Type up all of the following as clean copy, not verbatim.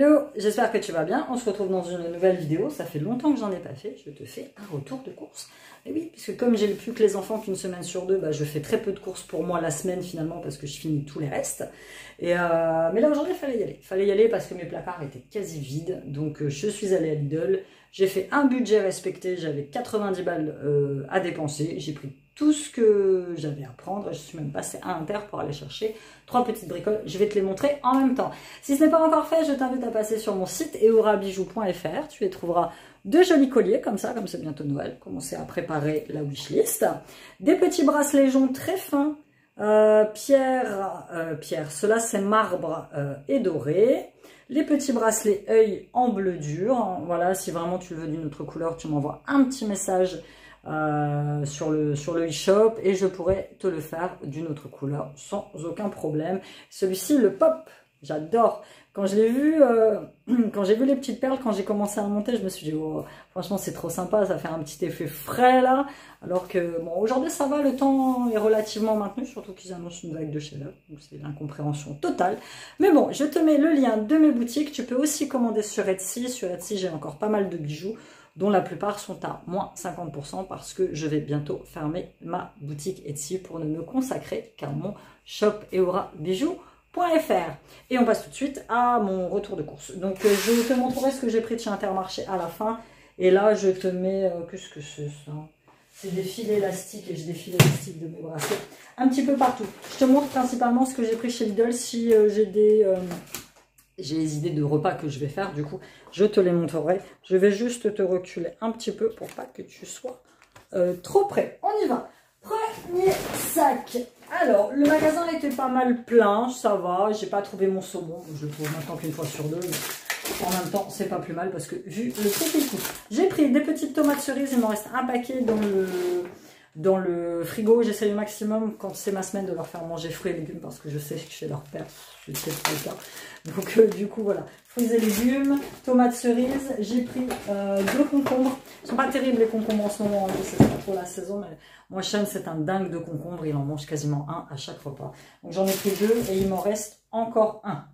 Hello, j'espère que tu vas bien. On se retrouve dans une nouvelle vidéo. Ça fait longtemps que j'en ai pas fait. Je te fais un retour de course. Et oui, puisque comme j'ai plus que les enfants qu'une semaine sur deux, bah, je fais très peu de courses pour moi la semaine finalement parce que je finis tous les restes. Mais là aujourd'hui, il fallait y aller. Il fallait y aller parce que mes placards étaient quasi vides. Donc je suis allée à Lidl. J'ai fait un budget respecté. J'avais 90 balles à dépenser. J'ai pris tout ce que j'avais à prendre. Je suis même passée à Inter pour aller chercher 3 petites bricoles. Je vais te les montrer en même temps. Si ce n'est pas encore fait, je t'invite à passer sur mon site eorabijoux.fr. Tu y trouveras 2 jolis colliers comme ça, comme c'est bientôt Noël. Commencer à préparer la wishlist. Des petits bracelets joncs très fins. Pierre, cela c'est marbre et doré. Les petits bracelets œil en bleu dur. Voilà, si vraiment tu le veux d'une autre couleur, tu m'envoies un petit message sur le e-shop et je pourrais te le faire d'une autre couleur sans aucun problème. Celui-ci, le pop, j'adore. Quand je l'ai vu, quand j'ai vu les petites perles, quand j'ai commencé à monter, je me suis dit, oh, franchement, c'est trop sympa, ça fait un petit effet frais là. Alors que, bon, aujourd'hui ça va, le temps est relativement maintenu, surtout qu'ils annoncent une vague de chaleur, donc c'est l'incompréhension totale. Mais bon, je te mets le lien de mes boutiques. Tu peux aussi commander sur Etsy. Sur Etsy, j'ai encore pas mal de bijoux, dont la plupart sont à moins 50% parce que je vais bientôt fermer ma boutique Etsy pour ne me consacrer qu'à mon shop eorabijoux.fr. Et on passe tout de suite à mon retour de course. Donc je te montrerai ce que j'ai pris de chez Intermarché à la fin. Et là je te mets, qu'est-ce que c'est ça? C'est des fils élastiques et je défile élastiques de mes bracelets un petit peu partout. Je te montre principalement ce que j'ai pris chez Lidl. Si j'ai des idées de repas que je vais faire, du coup je te les montrerai. Je vais juste te reculer un petit peu pour pas que tu sois trop près. On y va. Premier sac. Alors le magasin était pas mal plein, ça va. J'ai pas trouvé mon saumon, je le trouve maintenant qu'une fois sur deux. Mais en même temps c'est pas plus mal parce que vu le prix qu'il coûte. J'ai pris des petites tomates cerises, il m'en reste un paquet dans le frigo. J'essaie au maximum quand c'est ma semaine de leur faire manger fruits et légumes parce que je sais que chez leur père je sais pas le cas. Donc du coup voilà, fruits et légumes, tomates cerises. J'ai pris 2 concombres. Ils sont pas terribles les concombres en ce moment, hein, c'est pas trop la saison, mais moi Sean c'est un dingue de concombres, il en mange quasiment un à chaque repas. Donc j'en ai pris 2 et il m'en reste encore un.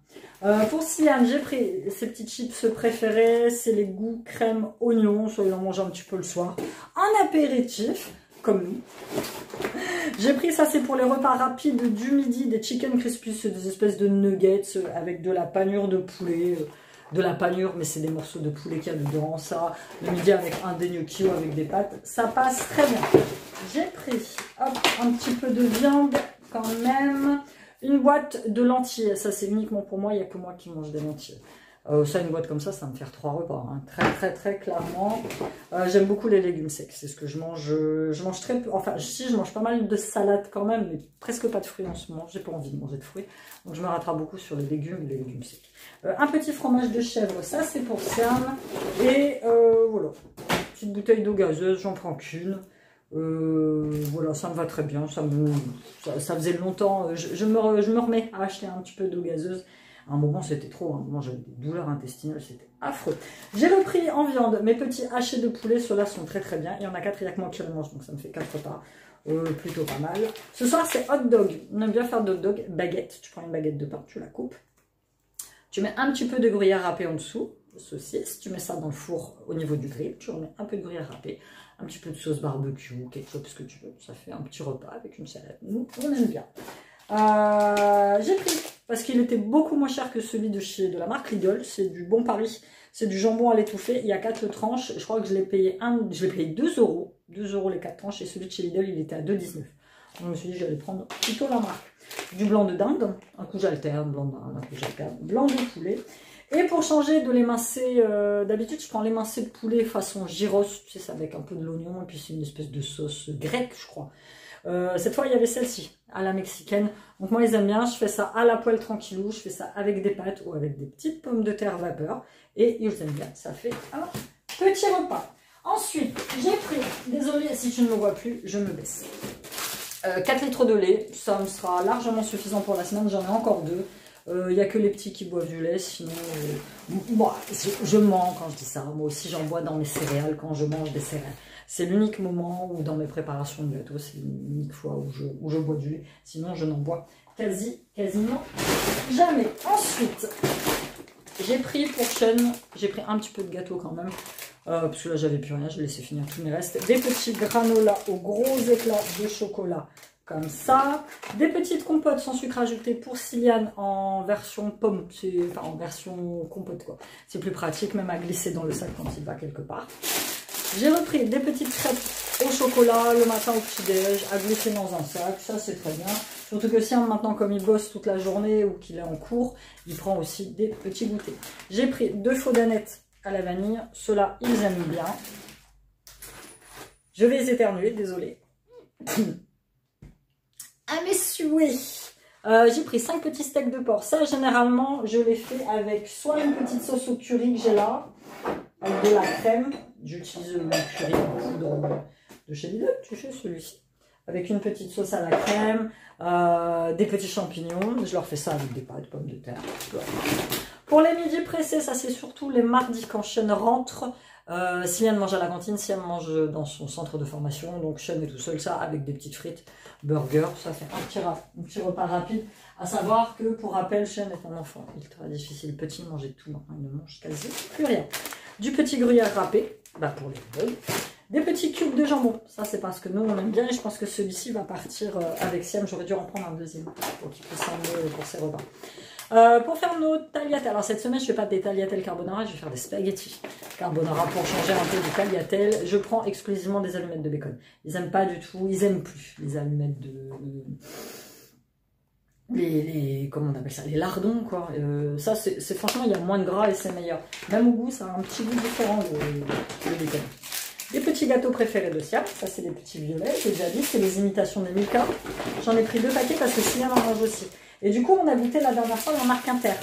Pour Sian, j'ai pris ses petites chips préférées, c'est les goûts crème oignon, soit il en mange un petit peu le soir, en apéritif, comme nous. J'ai pris ça, c'est pour les repas rapides du midi, des chicken crispy, c'est des espèces de nuggets avec de la panure de poulet, de la panure, mais c'est des morceaux de poulet qu'il y a dedans, ça, le midi avec un des gnocchis ou avec des pâtes, ça passe très bien. J'ai pris, hop, un petit peu de viande quand même. Une boîte de lentilles, ça c'est uniquement pour moi, il n'y a que moi qui mange des lentilles. Ça, une boîte comme ça va me faire 3 repas, hein. Très clairement. J'aime beaucoup les légumes secs, c'est ce que je mange. Je mange très peu, enfin si je mange pas mal de salade quand même, mais presque pas de fruits en ce moment, j'ai pas envie de manger de fruits. Donc je me rattrape beaucoup sur les légumes et les légumes secs. Un petit fromage de chèvre, ça c'est pour Siam. Et voilà, petite bouteille d'eau gazeuse, j'en prends qu'une. Voilà, ça me va très bien, ça faisait longtemps, je me remets à acheter un petit peu d'eau gazeuse. À un moment c'était trop, à un moment j'avais des douleurs intestinales, c'était affreux. J'ai repris en viande mes petits hachés de poulet, ceux-là sont très bien, il y en a 4, il n'y a que moi qui les mange, donc ça me fait 4 repas, plutôt pas mal. Ce soir c'est hot dog, on aime bien faire de hot dog, baguette, tu prends une baguette de pain, tu la coupes, tu mets un petit peu de gruyère râpée en dessous, saucisse, tu mets ça dans le four au niveau du grill, tu remets un peu de gruyère râpée, un petit peu de sauce barbecue, ketchup, ce que tu veux, ça fait un petit repas avec une salade, nous on aime bien. J'ai pris, parce qu'il était beaucoup moins cher que celui de la marque Lidl, c'est du Bon Paris, c'est du jambon à l'étouffer, il y a 4 tranches, je crois que je l'ai payé 2 €, 2 € les 4 tranches, et celui de chez Lidl il était à 2,19 €. Donc je me suis dit j'allais prendre plutôt la marque. Du blanc de dinde, un coup j'alterne, blanc de dinde, un coup j'alterne, blanc de poulet. Et pour changer de l'émincé, d'habitude je prends l'émincé de poulet façon gyros, tu sais, c'est avec un peu de l'oignon, et puis c'est une espèce de sauce grecque je crois. Cette fois il y avait celle-ci, à la mexicaine, donc moi ils aiment bien, je fais ça à la poêle tranquillou, je fais ça avec des pâtes ou avec des petites pommes de terre vapeur, et ils aiment bien, ça fait un petit repas. Ensuite j'ai pris, désolée si tu ne me vois plus, je me baisse, 4 litres de lait, ça me sera largement suffisant pour la semaine, j'en ai encore 2. Il n'y a que les petits qui boivent du lait, sinon moi, je mens quand je dis ça, moi aussi j'en bois dans mes céréales quand je mange des céréales. C'est l'unique moment où dans mes préparations de gâteaux, c'est l'unique fois où je bois du lait, sinon je n'en bois quasiment jamais. Ensuite, J'ai pris pour Sean, j'ai pris un petit peu de gâteau quand même. Parce que là, j'avais plus rien, je laissais finir tous mes restes. Des petits granolas au gros éclat de chocolat, comme ça. Des petites compotes sans sucre ajouté pour Cyliane en version pomme, enfin en version compote quoi. C'est plus pratique même à glisser dans le sac quand il va quelque part. J'ai repris des petites crêpes au chocolat le matin au petit-déj, à glisser dans un sac, ça c'est très bien. Surtout que Siam maintenant comme il bosse toute la journée ou qu'il est en cours, il prend aussi des petits goûters. J'ai pris 2 faux-danettes à la vanille, ceux-là ils aiment bien. Je vais les éternuer, désolé. Ah mes souhaits. J'ai pris 5 petits steaks de porc. Ça généralement je les fais avec soit une petite sauce au curry que j'ai là, avec de la crème. J'utilise le curry en poudre de chez Lidl, tu sais celui-ci. Avec une petite sauce à la crème, des petits champignons. Je leur fais ça avec des pâtes, pommes de terre. Pour les midis pressés, ça c'est surtout les mardis quand Sean rentre. Cyliane mange à la cantine, Cyliane mange dans son centre de formation. Donc Sean est tout seul, ça, avec des petites frites, burger. Ça fait un petit repas rapide. À savoir que, pour rappel, Sean est un enfant ultra difficile. Petit, il mangeait tout, maintenant il ne mange quasi plus rien. Du petit gruyère râpé, bah pour les veuves. Des petits cubes de jambon, ça c'est parce que nous on aime bien et je pense que celui-ci va partir avec Siam. J'aurais dû en prendre un deuxième pour qu'il puisse emmener pour ses repas. Pour faire nos tagliatelles, alors cette semaine je ne fais pas des tagliatelles carbonara, je vais faire des spaghettis carbonara pour changer un peu du tagliatelle. Je prends exclusivement des allumettes de bacon. Ils n'aiment pas du tout, ils n'aiment plus les allumettes de... comment on appelle ça, les lardons quoi. Ça c'est franchement il y a moins de gras et c'est meilleur. Même au goût ça a un petit goût différent le bacon. Les petits gâteaux préférés de Siam, ça c'est les petits violets, j'ai déjà dit, c'est les imitations des Milka. J'en ai pris 2 paquets parce que Cyliane en mange aussi. Et du coup on a goûté la dernière fois la marque Inter.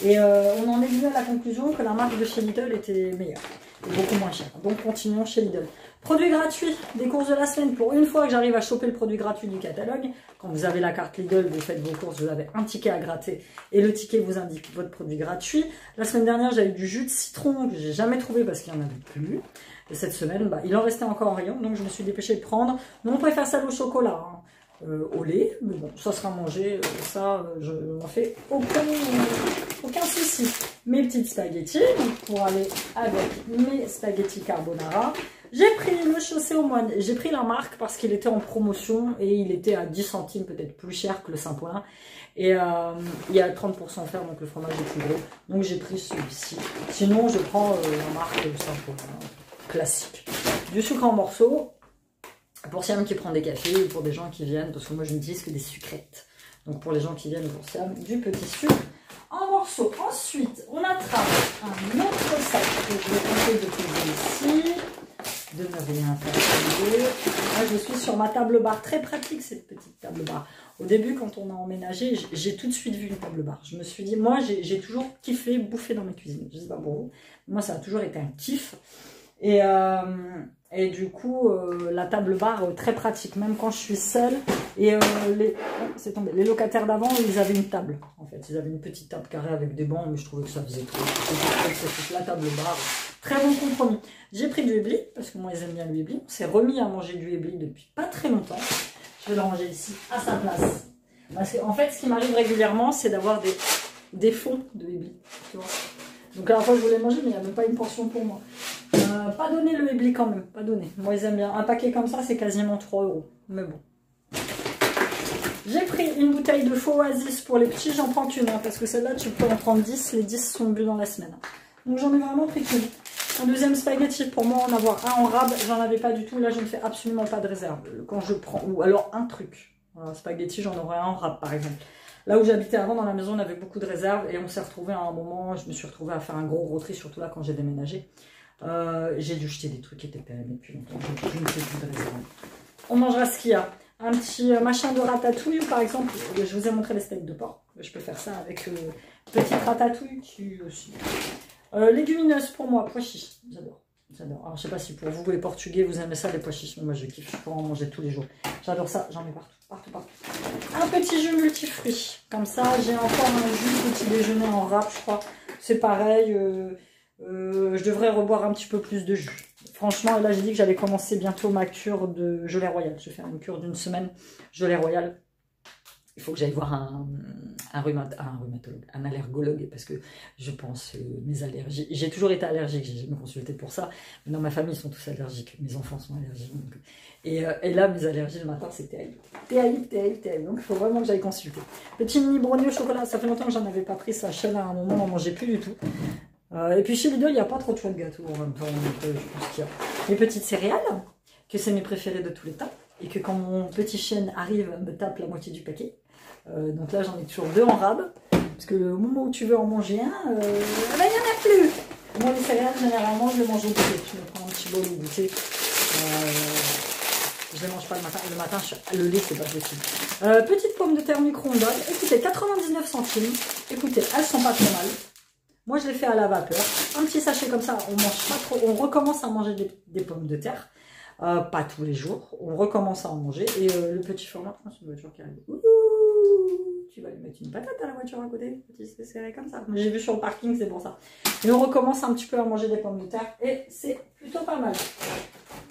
Et on en est venu à la conclusion que la marque de chez Lidl était meilleure. Et beaucoup moins chère. Donc continuons chez Lidl. Produits gratuits des courses de la semaine. Pour une fois que j'arrive à choper le produit gratuit du catalogue, quand vous avez la carte Lidl, vous faites vos courses, vous avez un ticket à gratter et le ticket vous indique votre produit gratuit. La semaine dernière, j'avais du jus de citron que j'ai jamais trouvé parce qu'il n'y en avait plus. Et cette semaine, bah, il en restait encore en rayon, donc je me suis dépêchée de prendre. Nous, on préfère ça au chocolat, hein, au lait, mais bon, ça sera mangé, ça, je n'en fais aucun souci. Mes petites spaghettis, donc pour aller avec mes spaghettis carbonara. J'ai pris le chaussé aux moines, j'ai pris la marque parce qu'il était en promotion et il était à 10 centimes, peut-être plus cher que le Saint-Paulin. Et il y a 30% offert, donc le fromage est plus gros. Donc j'ai pris celui-ci. Sinon, je prends la marque Saint-Paulin classique. Du sucre en morceaux, pour Siam qui prend des cafés ou pour des gens qui viennent, parce que moi je n'utilise que des sucrètes. Donc pour les gens qui viennent pour Siam, du petit sucre en morceaux. Ensuite, on attrape un autre sac que je vais tenter de poser ici. De ne rien faire. Là, je suis sur ma table bar. Très pratique cette petite table bar. Au début, quand on a emménagé, j'ai tout de suite vu une table bar. Je me suis dit, moi, j'ai toujours kiffé bouffer dans mes cuisines. Je sais pas pour vous. Moi, ça a toujours été un kiff. Et du coup, la table bar, très pratique. Même quand je suis seule. Et c'est tombé. Les locataires d'avant, ils avaient une table. En fait, ils avaient une petite table carrée avec des bancs. Mais je trouvais que ça faisait trop. C'était la table bar. Très bon compromis. J'ai pris du hébli, parce que moi, ils aiment bien le hébli. On s'est remis à manger du hébli depuis pas très longtemps. Je vais le ranger ici, à sa place. Parce qu'en fait, ce qui m'arrive régulièrement, c'est d'avoir des fonds de hébli. Tu vois. Donc, à la fois, je voulais manger, mais il n'y a même pas une portion pour moi. Pas donné le hébli quand même, pas donné. Moi, ils aiment bien. Un paquet comme ça, c'est quasiment 3 €. Mais bon. J'ai pris une bouteille de faux Oasis pour les petits, j'en prends qu'une. Hein, parce que celle-là, tu peux en prendre 10. Les 10 sont bu dans la semaine. Donc, j'en ai vraiment pris qu'une. Un deuxième spaghetti, pour moi, en avoir un en rab, j'en avais pas du tout. Là, je ne fais absolument pas de réserve. Quand je prends, ou alors un truc. Un spaghetti, j'en aurais un en rab, par exemple. Là où j'habitais avant, dans la maison, on avait beaucoup de réserves. Et on s'est retrouvé à un moment, je me suis retrouvée à faire un gros tri, surtout là, quand j'ai déménagé. J'ai dû jeter des trucs qui étaient périmés depuis longtemps. Je ne fais plus de réserve. On mangera ce qu'il y a. Un petit machin de ratatouille, par exemple. Je vous ai montré les steaks de porc. Je peux faire ça avec petite ratatouille qui aussi. Légumineuses pour moi, pois chiches, j'adore. Alors je sais pas si pour vous les Portugais vous aimez ça les pois chiches, moi je kiffe, je pourrais en manger tous les jours. J'adore ça, j'en ai partout. Un petit jus multifruits, comme ça j'ai encore un jus petit déjeuner en râpe je crois. C'est pareil, je devrais reboire un petit peu plus de jus. Franchement là j'ai dit que j'allais commencer bientôt ma cure de gelée royale. Je vais faire une cure d'1 semaine gelée royale. il faut que j'aille voir un rhumatologue, un allergologue, parce que je pense mes allergies. J'ai toujours été allergique, j'ai jamais consulté pour ça. Mais dans ma famille, ils sont tous allergiques. Mes enfants sont allergiques. Donc. Et là, mes allergies le matin, c'est terrible. Terrible. Donc, il faut vraiment que j'aille consulter. Petit mini brownie au chocolat, ça fait longtemps que j'en avais pas pris. Ça Shell à un moment, on n'en mangeait plus du tout. Et puis chez Lidl, il n'y a pas trop de choix de gâteau en même temps. Donc, je pense qu'il y a les petites céréales, que c'est mes préférés de tous les temps. Et que quand mon petit chien arrive, me tape la moitié du paquet. Donc là, j'en ai toujours 2 en rab. Parce que au moment où tu veux en manger un, il n'y en a plus. Moi, les céréales, généralement, je les mange au goûter. Je me prends un petit bol au goûter. Je ne les mange pas le matin. Le matin, le lait, c'est pas possible. Petite pomme de terre micro-ondes. Écoutez, 99 centimes. Écoutez, elles sont pas trop mal. Moi, je les fais à la vapeur. Un petit sachet comme ça, on mange pas trop. On recommence à manger des pommes de terre. Pas tous les jours. On recommence à en manger. Et le petit format, c'est une voiture qui arrive. Ouh, tu vas lui mettre une patate à la voiture à côté. Petit serré comme ça. J'ai vu sur le parking, c'est pour ça. Et on recommence un petit peu à manger des pommes de terre. Et c'est plutôt pas mal.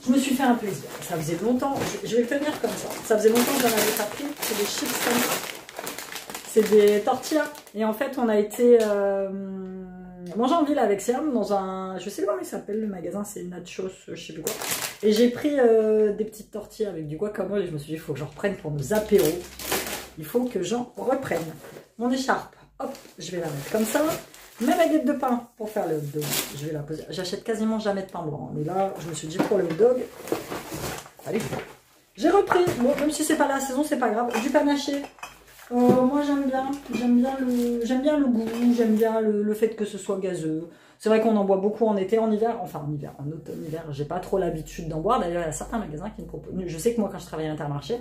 Je me suis fait un plaisir. Ça faisait longtemps. Je vais le tenir comme ça. Ça faisait longtemps que j'en avais pas pris. C'est des chips comme ça. C'est des tortillas. Et en fait, on a été manger en ville avec Siam dans un... Je sais pas comment il s'appelle le magasin. C'est Nachos, je sais plus quoi. Et j'ai pris des petites tortillas avec du guacamole. Et je me suis dit, il faut que j'en reprenne pour nos apéros. Il faut que j'en reprenne. Mon écharpe, hop, je vais la mettre comme ça. Mes baguettes de pain pour faire le hot dog. Je vais la poser. J'achète quasiment jamais de pain blanc. Mais là, je me suis dit, pour le hot dog, allez. J'ai repris. Bon, même si c'est pas la saison, c'est pas grave. Du panaché. Moi j'aime bien le goût, j'aime bien le fait que ce soit gazeux. C'est vrai qu'on en boit beaucoup en été, en hiver, enfin en hiver, en automne, hiver, j'ai pas trop l'habitude d'en boire. D'ailleurs, il y a certains magasins qui me proposent. Je sais que moi, quand je travaillais à Intermarché,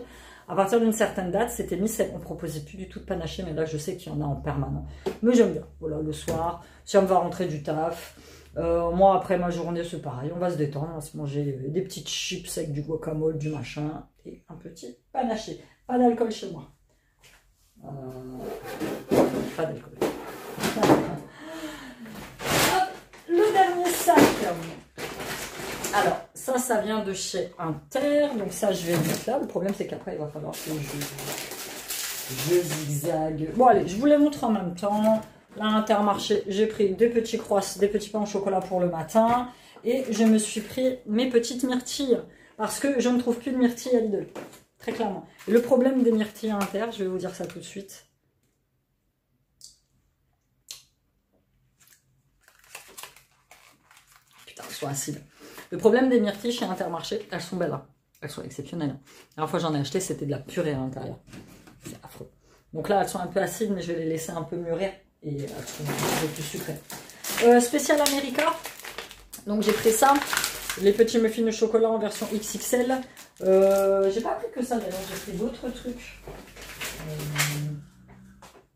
à partir d'une certaine date, c'était mi-septembre, on proposait plus du tout de panaché, mais là je sais qu'il y en a en permanent. Mais j'aime bien, voilà, le soir, si on va rentrer du taf. Moi, après ma journée, c'est pareil, on va se détendre, on va se manger des petites chips avec du guacamole, du machin, et un petit panaché. Pas d'alcool chez moi. Pas d'alcool. Le dernier sac. Alors, ça vient de chez Inter. Donc ça, je vais le mettre là. Le problème, c'est qu'après, il va falloir que je zigzague. Bon, allez, je vous les montre en même temps. Là, Intermarché, j'ai pris des petits croissants, des petits pains au chocolat pour le matin. Et je me suis pris mes petites myrtilles. Parce que je ne trouve plus de myrtilles à Lidl. Très clairement. Et le problème des myrtilles à Inter, je vais vous dire ça tout de suite. Putain, elles sont acides. Le problème des myrtilles chez Intermarché, elles sont belles. Hein. Elles sont exceptionnelles. La dernière fois que j'en ai acheté, c'était de la purée à l'intérieur. C'est affreux. Donc là, elles sont un peu acides, mais je vais les laisser un peu mûrir. Et elles sont un peu plus sucrées. Spécial America. Donc j'ai pris ça. Les petits muffins de chocolat en version XXL. J'ai pas pris que ça d'ailleurs, j'ai pris d'autres trucs.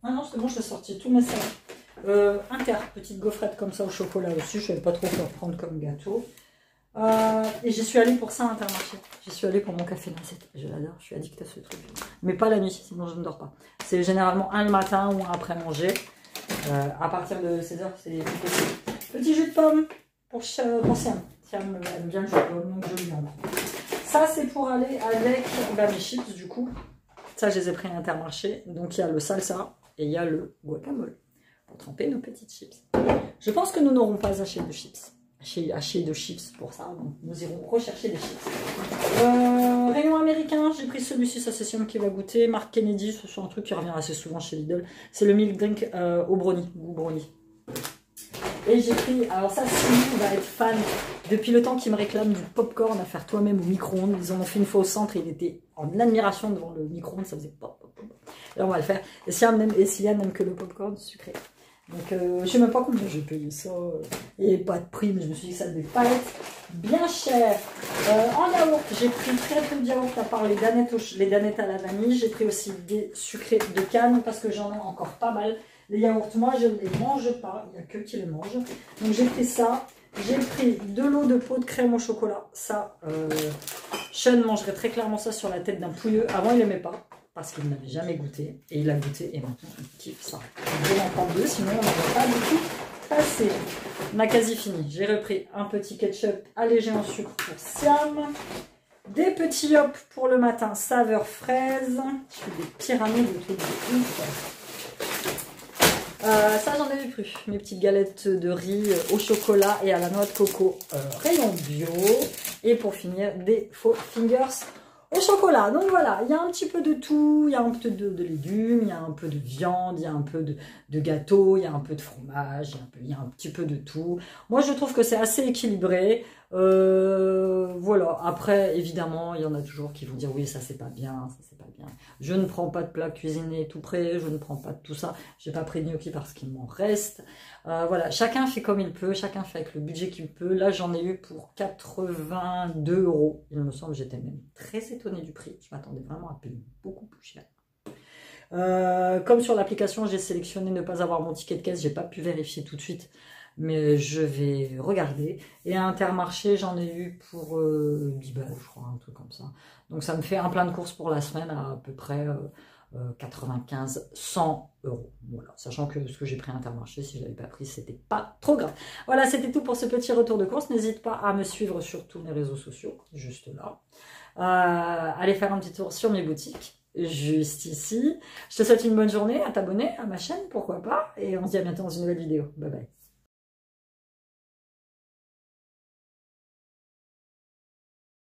Ah non, c'est bon, je l'ai sorti tous mes salades. Inter, petite gaufrette comme ça au chocolat aussi. Je ne savais pas trop quoi prendre comme gâteau. Et j'y suis allée pour ça à Intermarché. J'y suis allée pour mon café noisette. Je l'adore, je suis addict à ce truc. Mais pas la nuit, sinon je ne dors pas. C'est généralement un le matin ou un après manger. À partir de 16h, c'est plus possible. Petit jus de pomme pour Siam. Siam aime bien le jus de pomme, donc je lui en prends. Ça, c'est pour aller avec mes chips, du coup. Ça, je les ai pris à Intermarché. Donc, il y a le salsa et il y a le guacamole pour tremper nos petites chips. Je pense que nous n'aurons pas acheté de chips. Acheté de chips pour ça. Donc, nous irons rechercher des chips. Rayon américain, j'ai pris celui-ci. Ça, c'est Siam qui va goûter. Mark Kennedy, c'est un truc qui revient assez souvent chez Lidl. C'est le milk drink au brownie, goût brownie. Et j'ai pris, alors ça, Simon va être fan depuis le temps qu'il me réclame du popcorn à faire toi-même au micro-ondes. Ils en ont fait une fois au centre et il était en admiration devant le micro-ondes, ça faisait pop, pop, pop. Et là, on va le faire. Et Siam n'aime que le popcorn sucré. Donc, je sais même pas combien j'ai payé ça. Et pas de prix, mais je me suis dit que ça devait pas être bien cher. En yaourt, j'ai pris très peu de yaourt à part les danettes à la vanille. J'ai pris aussi des sucrés de canne parce que j'en ai encore pas mal. Les yaourts, moi, je ne les mange pas. Il n'y a que qui les mangent. Donc, j'ai pris ça. J'ai pris de l'eau de pot de crème au chocolat. Ça, Sean mangerait très clairement ça sur la tête d'un pouilleux. Avant, il n'aimait pas parce qu'il n'avait jamais goûté. Et il a goûté et maintenant, il kiffe ça. Je vais en prendre deux, sinon, on n'aurait pas du tout passé. On a quasi fini. J'ai repris un petit ketchup allégé en sucre pour Siam. Des petits yop pour le matin, saveur fraise. Je fais des pyramides de tout une fois. Ça j'en avais plus, mes petites galettes de riz au chocolat et à la noix de coco rayon bio. Et pour finir, des faux fingers au chocolat. Donc voilà, il y a un petit peu de tout, il y a un peu de légumes, il y a un peu de viande, il y a un peu de gâteau, il y a un peu de fromage, il y a un petit peu de tout. Moi je trouve que c'est assez équilibré. Voilà, après évidemment il y en a toujours qui vont dire oui ça c'est pas bien, ça c'est pas bien. Je ne prends pas de plat cuisiné tout prêt, je ne prends pas de tout ça, j'ai pas pris de gnocchi parce qu'il m'en reste. Voilà, chacun fait comme il peut, chacun fait avec le budget qu'il peut. Là j'en ai eu pour 82 €, il me semble, j'étais même très étonnée du prix, je m'attendais vraiment à payer beaucoup plus cher. Comme sur l'application j'ai sélectionné ne pas avoir mon ticket de caisse, j'ai pas pu vérifier tout de suite. Mais je vais regarder. Et à Intermarché, j'en ai eu pour 10 balles, je crois, un truc comme ça. Donc ça me fait un plein de courses pour la semaine à peu près 95-100 €. Voilà, sachant que ce que j'ai pris à Intermarché, si je l'avais pas pris, c'était pas trop grave. Voilà, c'était tout pour ce petit retour de course. N'hésite pas à me suivre sur tous mes réseaux sociaux, juste là. Allez faire un petit tour sur mes boutiques, juste ici. Je te souhaite une bonne journée, à t'abonner à ma chaîne, pourquoi pas. Et on se dit à bientôt dans une nouvelle vidéo. Bye bye.